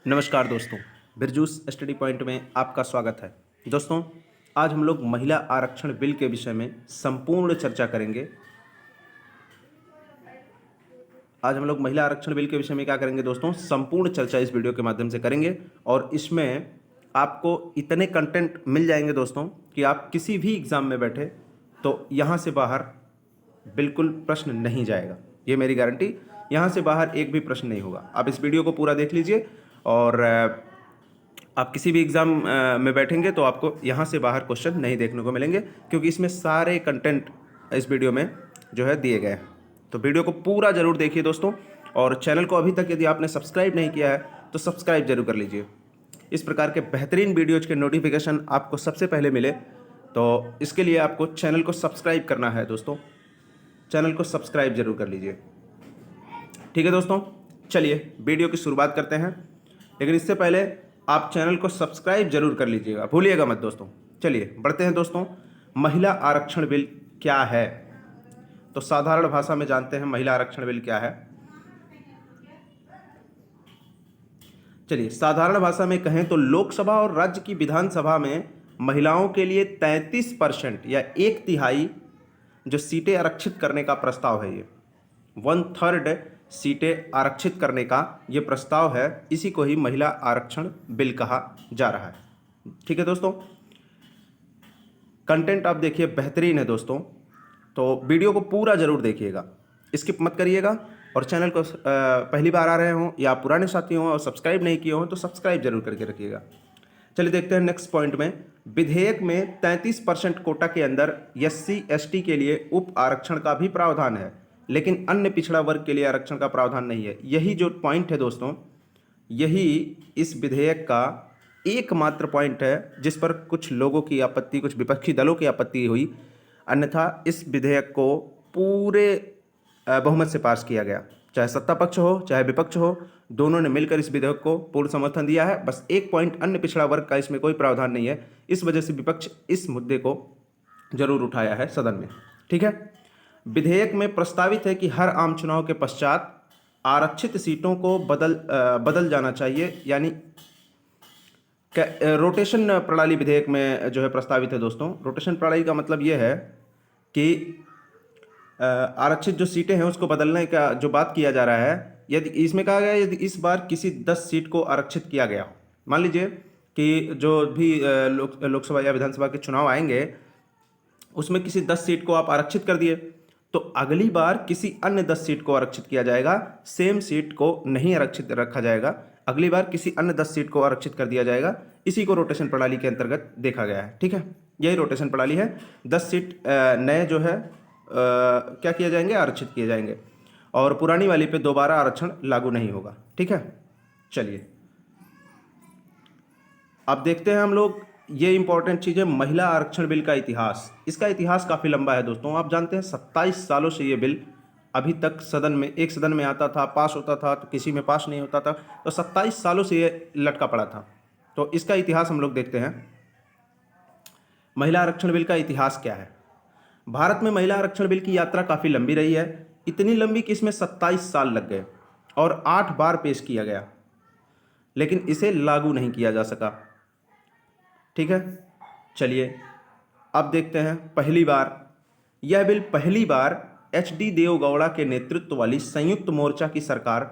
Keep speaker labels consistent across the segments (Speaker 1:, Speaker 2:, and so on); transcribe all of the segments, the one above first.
Speaker 1: नमस्कार दोस्तों, बिरजूस study point में आपका स्वागत है। दोस्तों, आज हम लोग महिला आरक्षण बिल के विषय में संपूर्ण चर्चा करेंगे। आज हम लोग महिला आरक्षण बिल के विषय में क्या करेंगे दोस्तों? संपूर्ण चर्चा इस वीडियो के माध्यम से करेंगे और इसमें आपको इतने कंटेंट मिल जाएंगे दोस्तों कि आप किसी भी एग्ज़ाम में बैठे तो यहाँ से बाहर बिल्कुल प्रश्न नहीं जाएगा। ये मेरी गारंटी, यहाँ से बाहर एक भी प्रश्न नहीं होगा। आप इस वीडियो को पूरा देख लीजिए और आप किसी भी एग्ज़ाम में बैठेंगे तो आपको यहाँ से बाहर क्वेश्चन नहीं देखने को मिलेंगे, क्योंकि इसमें सारे कंटेंट इस वीडियो में जो है दिए गए हैं। तो वीडियो को पूरा ज़रूर देखिए दोस्तों, और चैनल को अभी तक यदि आपने सब्सक्राइब नहीं किया है तो सब्सक्राइब जरूर कर लीजिए। इस प्रकार के बेहतरीन वीडियोज के नोटिफिकेशन आपको सबसे पहले मिले तो इसके लिए आपको चैनल को सब्सक्राइब करना है दोस्तों। चैनल को सब्सक्राइब जरूर कर लीजिए। ठीक है दोस्तों, चलिए वीडियो की शुरुआत करते हैं, लेकिन इससे पहले आप चैनल को सब्सक्राइब जरूर कर लीजिएगा, भूलिएगा मत दोस्तों। चलिए बढ़ते हैं दोस्तों। महिला आरक्षण बिल क्या है? तो साधारण भाषा में जानते हैं महिला आरक्षण बिल क्या है। चलिए साधारण भाषा में कहें तो लोकसभा और राज्य की विधानसभा में महिलाओं के लिए 33% या 1/3 जो सीटें आरक्षित करने का प्रस्ताव है, ये 1/3 सीटें आरक्षित करने का ये प्रस्ताव है। इसी को ही महिला आरक्षण बिल कहा जा रहा है। ठीक है दोस्तों, कंटेंट आप देखिए बेहतरीन है दोस्तों, तो वीडियो को पूरा जरूर देखिएगा, स्किप मत करिएगा। और चैनल को पहली बार आ रहे हों या आप पुराने साथी हों और सब्सक्राइब नहीं किए हों तो सब्सक्राइब जरूर करके रखिएगा। चलिए देखते हैं नेक्स्ट पॉइंट में। विधेयक में 33% कोटा के अंदर SC ST के लिए उप आरक्षण का भी प्रावधान है, लेकिन अन्य पिछड़ा वर्ग के लिए आरक्षण का प्रावधान नहीं है। यही जो पॉइंट है दोस्तों, यही इस विधेयक का एकमात्र पॉइंट है जिस पर कुछ लोगों की आपत्ति, कुछ विपक्षी दलों की आपत्ति हुई। अन्यथा इस विधेयक को पूरे बहुमत से पास किया गया, चाहे सत्ता पक्ष हो चाहे विपक्ष हो, दोनों ने मिलकर इस विधेयक को पूर्ण समर्थन दिया है। बस एक पॉइंट अन्य पिछड़ा वर्ग का, इसमें कोई प्रावधान नहीं है। इस वजह से विपक्ष इस मुद्दे को जरूर उठाया है सदन में। ठीक है, विधेयक में प्रस्तावित है कि हर आम चुनाव के पश्चात आरक्षित सीटों को बदल जाना चाहिए, यानी रोटेशन प्रणाली विधेयक में जो है प्रस्तावित है दोस्तों। रोटेशन प्रणाली का मतलब ये है कि आरक्षित जो सीटें हैं उसको बदलने का जो बात किया जा रहा है। यदि इसमें कहा गया यदि इस बार किसी 10 सीट को आरक्षित किया गया, मान लीजिए कि जो भी लोकसभा या विधानसभा के चुनाव आएंगे उसमें किसी 10 सीट को आप आरक्षित कर दिए, तो अगली बार किसी अन्य 10 सीट को आरक्षित किया जाएगा, सेम सीट को नहीं आरक्षित रखा जाएगा। अगली बार किसी अन्य 10 सीट को आरक्षित कर दिया जाएगा। इसी को रोटेशन प्रणाली के अंतर्गत देखा गया है। ठीक है, यही रोटेशन प्रणाली है। 10 सीट नए जो है क्या किए जाएंगे? आरक्षित किए जाएंगे, और पुरानी वाली पे दोबारा आरक्षण लागू नहीं होगा। ठीक है, चलिए अब देखते हैं हम लोग, ये इंपॉर्टेंट चीज़ है महिला आरक्षण बिल का इतिहास। इसका इतिहास काफ़ी लंबा है दोस्तों। आप जानते हैं 27 सालों से ये बिल अभी तक सदन में, एक सदन में आता था, पास होता था, तो किसी में पास नहीं होता था, तो 27 सालों से ये लटका पड़ा था। तो इसका इतिहास हम लोग देखते हैं। महिला आरक्षण बिल का इतिहास क्या है? भारत में महिला आरक्षण बिल की यात्रा काफ़ी लंबी रही है, इतनी लंबी कि इसमें 27 साल लग गए और 8 बार पेश किया गया, लेकिन इसे लागू नहीं किया जा सका। ठीक है, चलिए अब देखते हैं। पहली बार यह बिल पहली बार HD देवगौड़ा के नेतृत्व वाली संयुक्त मोर्चा की सरकार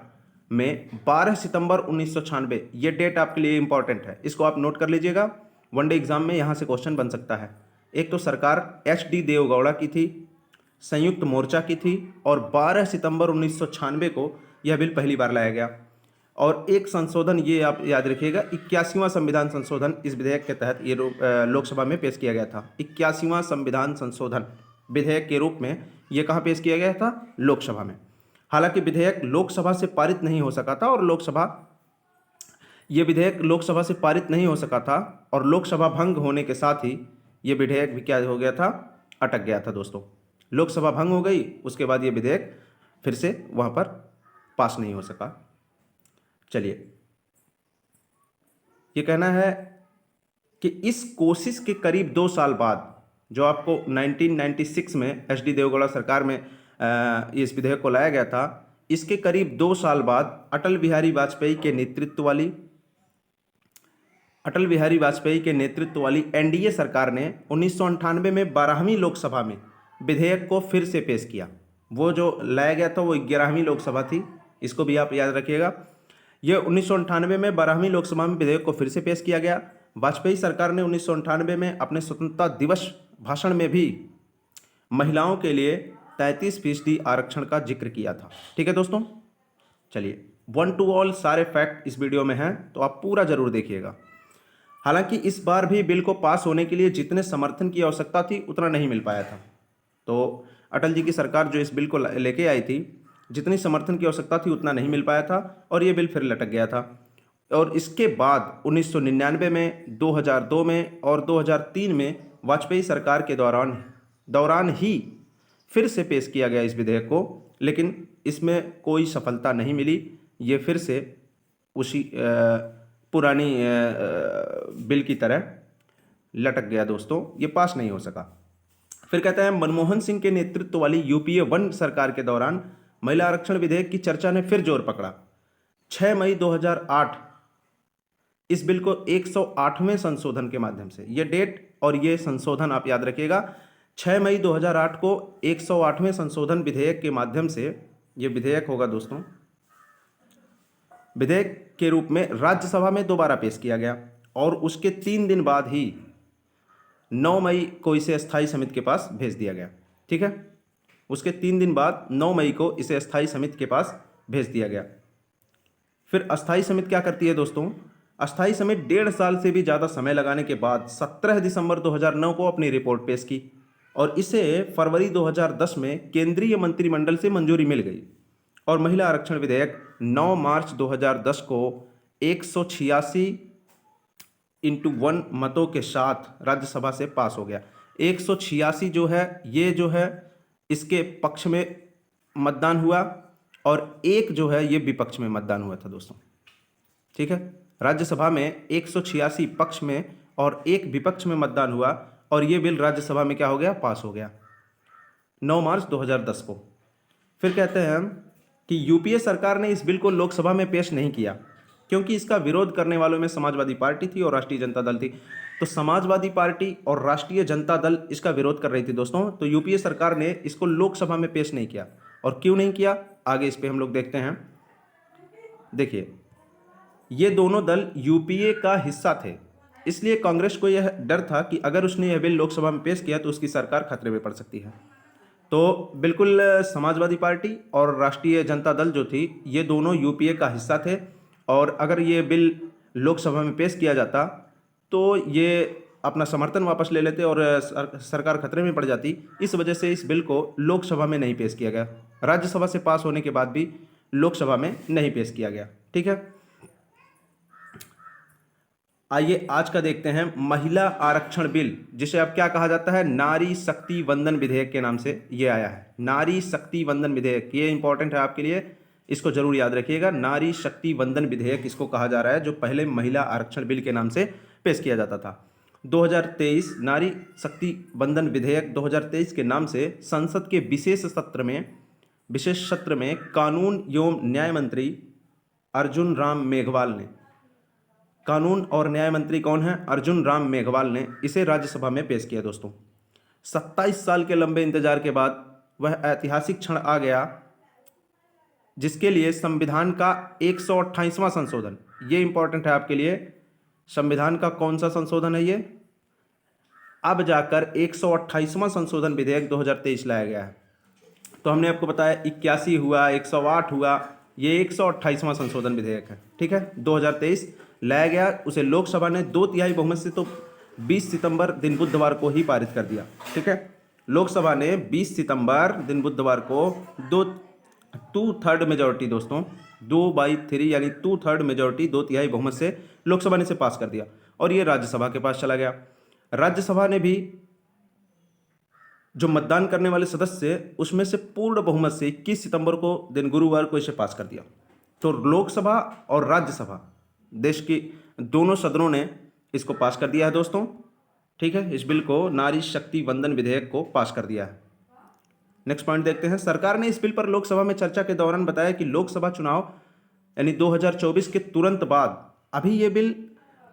Speaker 1: में 12 सितंबर 1996, ये डेट आपके लिए इंपॉर्टेंट है, इसको आप नोट कर लीजिएगा। वनडे एग्जाम में यहाँ से क्वेश्चन बन सकता है। एक तो सरकार HD देवगौड़ा की थी, संयुक्त मोर्चा की थी, और 12 सितंबर 1996 को यह बिल पहली बार लाया गया। और एक संशोधन, ये आप याद रखिएगा, 81वां संविधान संशोधन इस विधेयक के तहत ये लोकसभा में पेश किया गया था। 81वां संविधान संशोधन विधेयक के रूप में ये कहाँ पेश किया गया था? लोकसभा में। हालांकि विधेयक लोकसभा से पारित नहीं हो सका था, और ये विधेयक लोकसभा से पारित नहीं हो सका था, और लोकसभा भंग होने के साथ ही ये विधेयक भी क्या हो गया था? अटक गया था दोस्तों। लोकसभा भंग हो गई, उसके बाद ये विधेयक फिर से वहाँ पर पास नहीं हो सका। चलिए, ये कहना है कि इस कोशिश के करीब 2 साल बाद, जो आपको 1996 में HD देवगौड़ा सरकार में इस विधेयक को लाया गया था, इसके करीब 2 साल बाद अटल बिहारी वाजपेयी के नेतृत्व वाली अटल बिहारी वाजपेयी के नेतृत्व वाली एनडीए सरकार ने 1998 में 12वीं लोकसभा में विधेयक को फिर से पेश किया। वो जो लाया गया था वो 11वीं लोकसभा थी, इसको भी आप याद रखिएगा। ये 1998 में 12वीं लोकसभा में विधेयक को फिर से पेश किया गया। वाजपेयी सरकार ने 1998 में अपने स्वतंत्रता दिवस भाषण में भी महिलाओं के लिए 33% आरक्षण का जिक्र किया था। ठीक है दोस्तों, चलिए 1 to all सारे फैक्ट इस वीडियो में हैं, तो आप पूरा जरूर देखिएगा। हालांकि इस बार भी बिल को पास होने के लिए जितने समर्थन की आवश्यकता थी उतना नहीं मिल पाया था। तो अटल जी की सरकार जो इस बिल को लेके आई थी, जितनी समर्थन की आवश्यकता थी उतना नहीं मिल पाया था और ये बिल फिर लटक गया था। और इसके बाद 1999 में, 2002 में और 2003 में वाजपेयी सरकार के दौरान ही फिर से पेश किया गया इस विधेयक को, लेकिन इसमें कोई सफलता नहीं मिली। ये फिर से उसी पुरानी बिल की तरह लटक गया दोस्तों, ये पास नहीं हो सका। फिर कहते हैं मनमोहन सिंह के नेतृत्व वाली यूपीए 1 सरकार के दौरान महिला आरक्षण विधेयक की चर्चा ने फिर जोर पकड़ा। 6 मई 2008 इस बिल को 108वें संशोधन के माध्यम से, ये डेट और ये संशोधन आप याद रखिएगा, 6 मई 2008 को 108वें संशोधन विधेयक के माध्यम से, ये विधेयक होगा दोस्तों, विधेयक के रूप में राज्यसभा में दोबारा पेश किया गया और उसके 3 दिन बाद ही 9 मई को इसे स्थायी समिति के पास भेज दिया गया। ठीक है, उसके 3 दिन बाद 9 मई को इसे स्थायी समिति के पास भेज दिया गया। फिर अस्थायी समिति क्या करती है दोस्तों? अस्थायी समिति 1.5 साल से भी ज़्यादा समय लगाने के बाद 17 दिसंबर 2009 को अपनी रिपोर्ट पेश की और इसे फरवरी 2010 में केंद्रीय मंत्रिमंडल से मंजूरी मिल गई और महिला आरक्षण विधेयक 9 मार्च 2010 को 186:1 मतों के साथ राज्यसभा से पास हो गया। 186 जो है, ये जो है इसके पक्ष में मतदान हुआ और एक जो है ये विपक्ष में मतदान हुआ था दोस्तों। ठीक है, राज्यसभा में 186 पक्ष में और एक विपक्ष में मतदान हुआ और ये बिल राज्यसभा में क्या हो गया? पास हो गया 9 मार्च 2010 को। फिर कहते हैं कि यूपीए सरकार ने इस बिल को लोकसभा में पेश नहीं किया क्योंकि इसका विरोध करने वालों में समाजवादी पार्टी थी और राष्ट्रीय जनता दल थी। तो समाजवादी पार्टी और राष्ट्रीय जनता दल इसका विरोध कर रही थी दोस्तों, तो यूपीए सरकार ने इसको लोकसभा में पेश नहीं किया। और क्यों नहीं किया, आगे इस पे हम लोग देखते हैं। देखिए, ये दोनों दल यूपीए का हिस्सा थे, इसलिए कांग्रेस को यह डर था कि अगर उसने यह बिल लोकसभा में पेश किया तो उसकी सरकार खतरे में पड़ सकती है। तो बिल्कुल समाजवादी पार्टी और राष्ट्रीय जनता दल जो थी, ये दोनों यूपीए का हिस्सा थे और अगर ये बिल लोकसभा में पेश किया जाता तो ये अपना समर्थन वापस ले लेते और सरकार खतरे में पड़ जाती। इस वजह से इस बिल को लोकसभा में नहीं पेश किया गया, राज्यसभा से पास होने के बाद भी लोकसभा में नहीं पेश किया गया। ठीक है, आइए आज का देखते हैं महिला आरक्षण बिल, जिसे अब क्या कहा जाता है? नारी शक्ति वंदन विधेयक के नाम से ये आया है। नारी शक्ति वंदन विधेयक, ये इंपॉर्टेंट है आपके लिए, इसको जरूर याद रखिएगा। नारी शक्ति वंदन विधेयक इसको कहा जा रहा है, जो पहले महिला आरक्षण बिल के नाम से पेश किया जाता था। 2023 नारी शक्ति वंदन विधेयक 2023 के नाम से संसद के विशेष सत्र में कानून एवं न्याय मंत्री अर्जुन राम मेघवाल ने, कानून और न्याय मंत्री कौन है? अर्जुन राम मेघवाल ने इसे राज्यसभा में पेश किया दोस्तों। 27 साल के लंबे इंतजार के बाद वह ऐतिहासिक क्षण आ गया जिसके लिए संविधान का 128वां संशोधन, ये इंपॉर्टेंट है आपके लिए। संविधान का कौन सा संशोधन है ये? अब जाकर 128वां संशोधन विधेयक 2023 लाया गया है। तो हमने आपको बताया 81 हुआ, 108 हुआ, ये 128वां संशोधन विधेयक है। ठीक है, 2023 लाया गया, उसे लोकसभा ने 2/3 बहुमत से तो 20 सितंबर दिन बुधवार को ही पारित कर दिया। ठीक है, लोकसभा ने 20 सितंबर दिन बुधवार को 2/3 मेजॉरिटी दोस्तों, 2/3 यानी 2/3 मेजॉरिटी, 2/3 बहुमत से लोकसभा ने इसे पास कर दिया और ये राज्यसभा के पास चला गया। राज्यसभा ने भी जो मतदान करने वाले सदस्य, उसमें से पूर्ण बहुमत से 21 सितंबर को दिन गुरुवार को इसे पास कर दिया। तो लोकसभा और राज्यसभा, देश की दोनों सदनों ने इसको पास कर दिया है दोस्तों। ठीक है, इस बिल को, नारी शक्ति वंदन विधेयक को पास कर दिया है। नेक्स्ट पॉइंट देखते हैं। सरकार ने इस बिल पर लोकसभा में चर्चा के दौरान बताया कि लोकसभा चुनाव यानी 2024 के तुरंत बाद, अभी ये बिल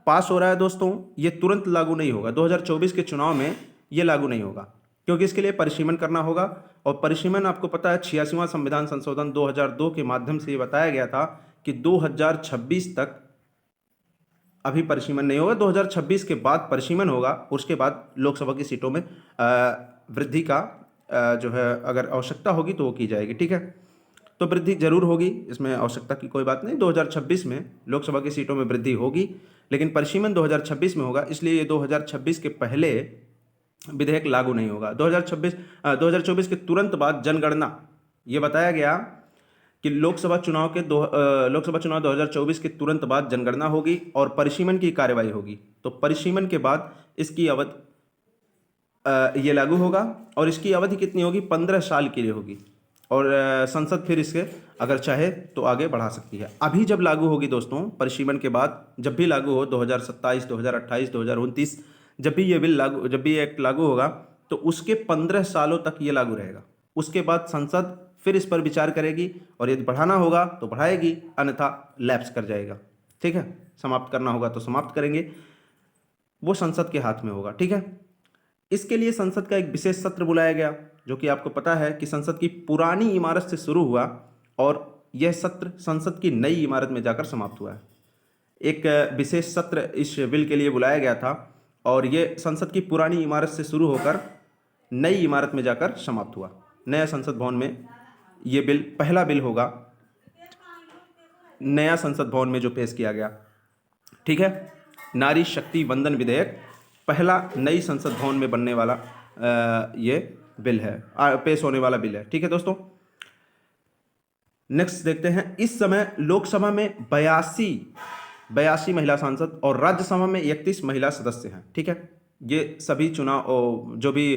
Speaker 1: पास हो रहा है दोस्तों, ये तुरंत लागू नहीं होगा। 2024 के चुनाव में ये लागू नहीं होगा, क्योंकि इसके लिए परिसीमन करना होगा। और परिसीमन आपको पता है 86वां संविधान संशोधन 2002 के माध्यम से ये बताया गया था कि 2026 तक अभी परिसीमन नहीं होगा, 2026 के बाद परिसीमन होगा। उसके बाद लोकसभा की सीटों में वृद्धि का जो है अगर आवश्यकता होगी तो वो की जाएगी, ठीक है। तो वृद्धि जरूर होगी, इसमें आवश्यकता की कोई बात नहीं। 2026 में लोकसभा की सीटों में वृद्धि होगी, लेकिन परिसीमन 2026 में होगा, इसलिए ये 2026 के पहले विधेयक लागू नहीं होगा। 2024 के तुरंत बाद जनगणना, ये बताया गया कि लोकसभा चुनाव 2024 के तुरंत बाद जनगणना होगी और परिसीमन की कार्यवाही होगी। तो परिसीमन के बाद इसकी अवधि ये लागू होगा, और इसकी अवधि कितनी होगी? 15 साल के लिए होगी। और संसद फिर इसके अगर चाहे तो आगे बढ़ा सकती है। अभी जब लागू होगी दोस्तों, परिसीमन के बाद जब भी लागू हो, 2027, 2028, 2029, जब भी ये एक्ट लागू होगा तो उसके 15 सालों तक ये लागू रहेगा। उसके बाद संसद फिर इस पर विचार करेगी, और यदि बढ़ाना होगा तो बढ़ाएगी, अन्यथा लैप्स कर जाएगा, ठीक है। समाप्त करना होगा तो समाप्त करेंगे, वो संसद के हाथ में होगा, ठीक है। इसके लिए संसद का एक विशेष सत्र बुलाया गया, जो कि आपको पता है कि संसद की पुरानी इमारत से शुरू हुआ और यह सत्र संसद की नई इमारत में जाकर समाप्त हुआ है। एक विशेष सत्र इस बिल के लिए बुलाया गया था, और ये संसद की पुरानी इमारत से शुरू होकर नई इमारत में जाकर समाप्त हुआ। नया संसद भवन में ये बिल पहला बिल होगा, नया संसद भवन में जो पेश किया गया, ठीक है। नारी शक्ति वंदन विधेयक पहला नई संसद भवन में बनने वाला ये बिल है, पेश होने वाला बिल है, ठीक है दोस्तों। नेक्स्ट देखते हैं। इस समय लोकसभा में 82 महिला सांसद और राज्यसभा में 31 महिला सदस्य हैं, ठीक है। ये सभी चुनाव, जो भी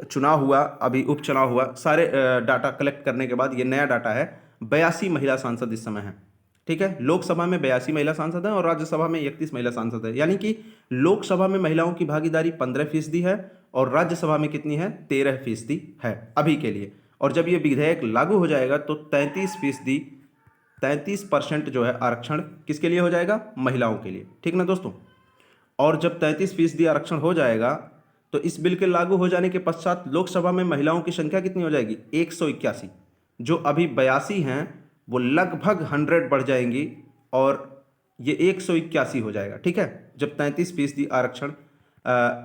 Speaker 1: चुनाव हुआ, अभी उपचुनाव हुआ, सारे डाटा कलेक्ट करने के बाद ये नया डाटा है। 82 महिला सांसद इस समय हैं, ठीक है। लोकसभा में 82 महिला सांसद हैं और राज्यसभा में 31 महिला सांसद है, यानी कि लोकसभा में महिलाओं की भागीदारी 15% है और राज्यसभा में कितनी है? 13% है अभी के लिए। और जब ये विधेयक लागू हो जाएगा तो 33% जो है आरक्षण किसके लिए हो जाएगा? महिलाओं के लिए, ठीक ना दोस्तों। और जब 33% आरक्षण हो जाएगा तो इस बिल के लागू हो जाने के पश्चात लोकसभा में महिलाओं की संख्या कितनी हो जाएगी? 181। जो अभी 82 हैं वो लगभग 100 बढ़ जाएंगी और ये 181 हो जाएगा, ठीक है। जब 33% आरक्षण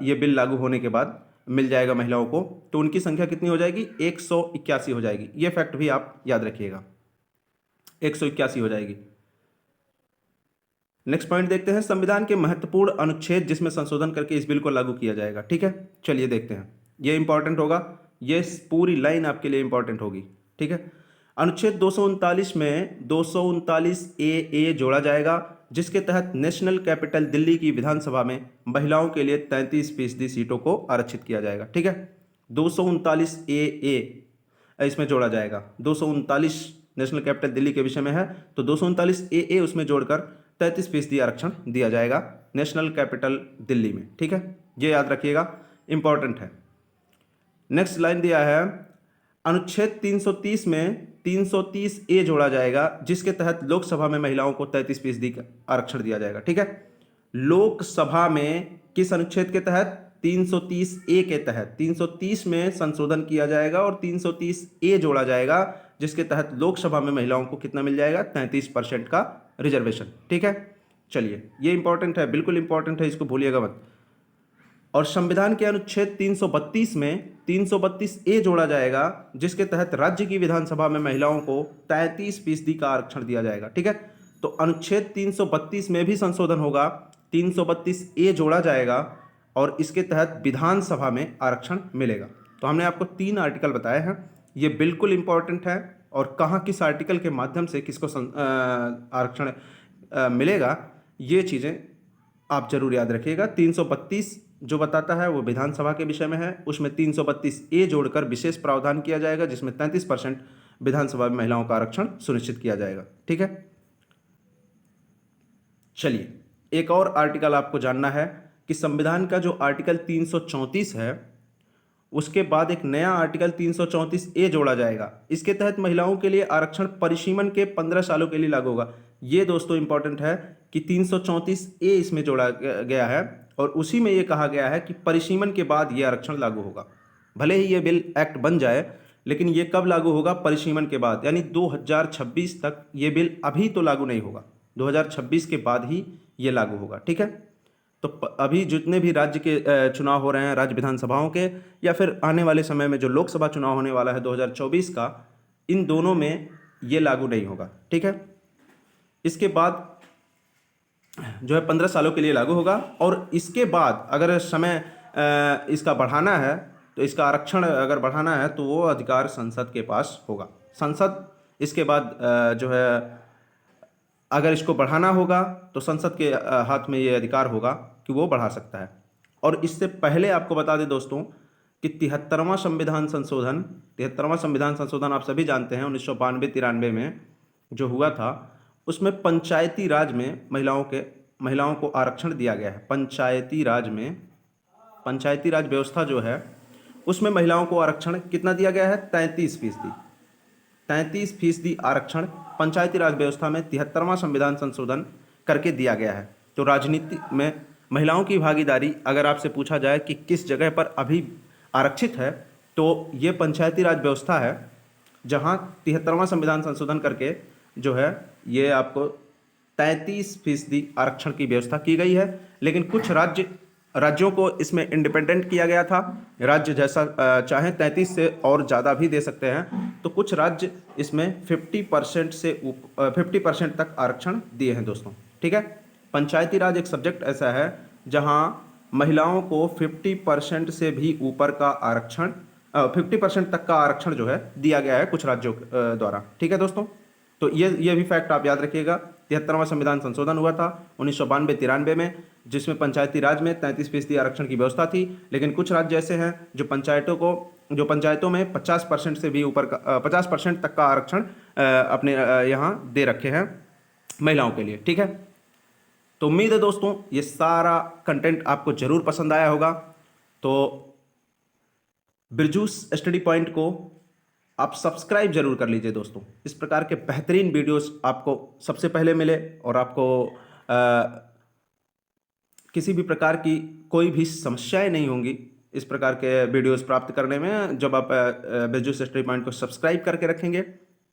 Speaker 1: ये बिल लागू होने के बाद मिल जाएगा महिलाओं को, तो उनकी संख्या कितनी हो जाएगी? 181 हो जाएगी। ये फैक्ट भी आप याद रखिएगा, 181 हो जाएगी। नेक्स्ट पॉइंट देखते हैं। संविधान के महत्वपूर्ण अनुच्छेद जिसमें संशोधन करके इस बिल को लागू किया जाएगा, ठीक है। चलिए देखते हैं, ये इंपॉर्टेंट होगा, ये पूरी लाइन आपके लिए इंपॉर्टेंट होगी, ठीक है। अनुच्छेद 239 में 239A जोड़ा जाएगा, जिसके तहत नेशनल कैपिटल दिल्ली की विधानसभा में महिलाओं के लिए 33% सीटों को आरक्षित किया जाएगा, ठीक है। 239A इसमें जोड़ा जाएगा। 239 नेशनल कैपिटल दिल्ली के विषय में है, तो 239A उसमें जोड़कर 33% आरक्षण दिया जाएगा नेशनल कैपिटल दिल्ली में, ठीक है। ये याद रखिएगा, इंपॉर्टेंट है। नेक्स्ट लाइन दिया है, अनुच्छेद 330 में 330A जोड़ा जाएगा, जिसके तहत लोकसभा में महिलाओं को 33% आरक्षण दिया जाएगा, ठीक है। लोकसभा में किस अनुच्छेद के तहत? 330A के तहत 330 में संशोधन किया जाएगा और 330A जोड़ा जाएगा, जिसके तहत लोकसभा में महिलाओं को कितना मिल जाएगा? 33% का रिजर्वेशन, ठीक है। चलिए, ये इंपॉर्टेंट है, बिल्कुल इंपॉर्टेंट है, इसको भूलिएगा मत। और संविधान के अनुच्छेद 332 में 332A जोड़ा जाएगा, जिसके तहत राज्य की विधानसभा में महिलाओं को 33% का आरक्षण दिया जाएगा, ठीक है। तो अनुच्छेद 332 में भी संशोधन होगा, 332A जोड़ा जाएगा और इसके तहत विधानसभा में आरक्षण मिलेगा। तो हमने आपको 3 आर्टिकल बताए हैं, ये बिल्कुल इंपॉर्टेंट है, और कहाँ किस आर्टिकल के माध्यम से किसको आरक्षण मिलेगा, ये चीज़ें आप जरूर याद रखिएगा। 332 जो बताता है वो विधानसभा के विषय में है, उसमें 332A जोड़कर विशेष प्रावधान किया जाएगा, जिसमें 33% विधानसभा में महिलाओं का आरक्षण सुनिश्चित किया जाएगा, ठीक है। चलिए, एक और आर्टिकल आपको जानना है कि संविधान का जो आर्टिकल 334 है, उसके बाद एक नया आर्टिकल 334A जोड़ा जाएगा। इसके तहत महिलाओं के लिए आरक्षण परिसीमन के 15 सालों के लिए लागू होगा। ये दोस्तों इंपॉर्टेंट है कि 334A इसमें जोड़ा गया है और उसी में ये कहा गया है कि परिसीमन के बाद ये आरक्षण लागू होगा। भले ही ये बिल एक्ट बन जाए, लेकिन ये कब लागू होगा? परिसीमन के बाद, यानी 2026 तक ये बिल अभी तो लागू नहीं होगा, 2026 के बाद ही ये लागू होगा। ठीक है, तो अभी जितने भी राज्य के चुनाव हो रहे हैं, राज्य विधानसभाओं के, या फिर आने वाले समय में जो लोकसभा चुनाव होने वाला है 2024 का, इन दोनों में ये लागू नहीं होगा। ठीक है, इसके बाद जो है 15 सालों के लिए लागू होगा और इसके बाद अगर समय इसका बढ़ाना है, तो इसका आरक्षण अगर बढ़ाना है तो वो अधिकार संसद के पास होगा। संसद इसके बाद जो है अगर इसको बढ़ाना होगा तो संसद के हाथ में ये अधिकार होगा कि वो बढ़ा सकता है। और इससे पहले आपको बता दें दोस्तों कि 73वां संविधान संशोधन आप सभी जानते हैं 1992-93 में जो हुआ था, उसमें पंचायती राज में महिलाओं को आरक्षण दिया गया है। पंचायती राज व्यवस्था जो है उसमें महिलाओं को आरक्षण कितना दिया गया है? 33% आरक्षण पंचायती राज व्यवस्था में 73वां संविधान संशोधन करके दिया गया है। तो राजनीति में महिलाओं की भागीदारी अगर आपसे पूछा जाए कि किस जगह पर अभी आरक्षित है, तो ये पंचायती राज व्यवस्था है, जहां 73वां संविधान संशोधन करके जो है ये आपको 33% आरक्षण की व्यवस्था की गई है। लेकिन कुछ राज्यों को इसमें इंडिपेंडेंट किया गया था, राज्य जैसा चाहे 33 से और ज़्यादा भी दे सकते हैं। तो कुछ राज्य इसमें 50% तक आरक्षण दिए हैं दोस्तों। ठीक है, पंचायती राज एक सब्जेक्ट ऐसा है जहां महिलाओं को 50% से भी ऊपर का आरक्षण 50% तक का आरक्षण जो है दिया गया है कुछ राज्यों द्वारा। ठीक है दोस्तों, तो ये भी फैक्ट आप याद रखिएगा। 73वां संविधान संशोधन हुआ था 1992-93 में, जिसमें पंचायती राज में 33% आरक्षण की व्यवस्था थी। लेकिन कुछ राज्य ऐसे हैं जो पंचायतों में 50% से भी ऊपर का 50% तक का आरक्षण अपने यहाँ दे रखे हैं महिलाओं के लिए। ठीक है, तो उम्मीद है दोस्तों ये सारा कंटेंट आपको जरूर पसंद आया होगा। तो बिरजूस स्टडी पॉइंट को आप सब्सक्राइब जरूर कर लीजिए दोस्तों। इस प्रकार के बेहतरीन वीडियोस आपको सबसे पहले मिले और आपको किसी भी प्रकार की कोई भी समस्याएं नहीं होंगी इस प्रकार के वीडियोस प्राप्त करने में। जब आप बिरजूस स्टडी पॉइंट को सब्सक्राइब करके रखेंगे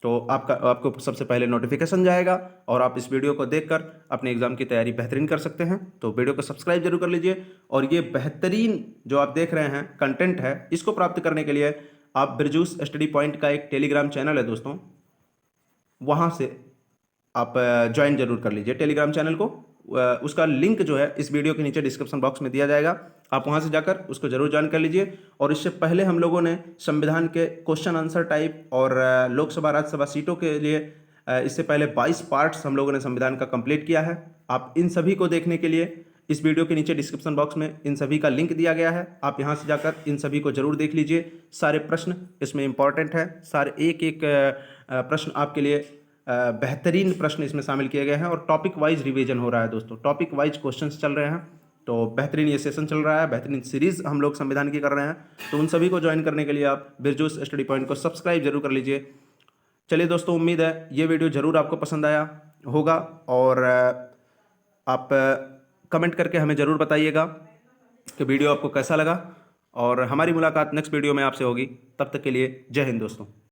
Speaker 1: तो आपको सबसे पहले नोटिफिकेशन जाएगा और आप इस वीडियो को देखकर अपने एग्जाम की तैयारी बेहतरीन कर सकते हैं। तो वीडियो को सब्सक्राइब जरूर कर लीजिए और ये बेहतरीन जो आप देख रहे हैं कंटेंट है, इसको प्राप्त करने के लिए आप बिरजूस स्टडी पॉइंट का एक टेलीग्राम चैनल है दोस्तों, वहाँ से आप ज्वाइन जरूर कर लीजिए टेलीग्राम चैनल को। उसका लिंक जो है इस वीडियो के नीचे डिस्क्रिप्शन बॉक्स में दिया जाएगा, आप वहाँ से जाकर उसको जरूर ज्वाइन कर लीजिए। और इससे पहले हम लोगों ने संविधान के क्वेश्चन आंसर टाइप और लोकसभा राज्यसभा सीटों के लिए इससे पहले 22 पार्ट्स हम लोगों ने संविधान का कंप्लीट किया है। आप इन सभी को देखने के लिए इस वीडियो के नीचे डिस्क्रिप्शन बॉक्स में इन सभी का लिंक दिया गया है, आप यहाँ से जाकर इन सभी को जरूर देख लीजिए। सारे प्रश्न इसमें इंपॉर्टेंट है, सारे एक प्रश्न आपके लिए बेहतरीन प्रश्न इसमें शामिल किए गए हैं और टॉपिक वाइज रिवीजन हो रहा है दोस्तों, टॉपिक वाइज क्वेश्चंस चल रहे हैं। तो बेहतरीन ये सेशन चल रहा है, बेहतरीन सीरीज हम लोग संविधान की कर रहे हैं। तो उन सभी को ज्वाइन करने के लिए आप बिरजूस स्टडी पॉइंट को सब्सक्राइब जरूर कर लीजिए। चलिए दोस्तों, उम्मीद है ये वीडियो जरूर आपको पसंद आया होगा और आप कमेंट करके हमें ज़रूर बताइएगा कि वीडियो आपको कैसा लगा। और हमारी मुलाकात नेक्स्ट वीडियो में आपसे होगी, तब तक के लिए जय हिंद दोस्तों।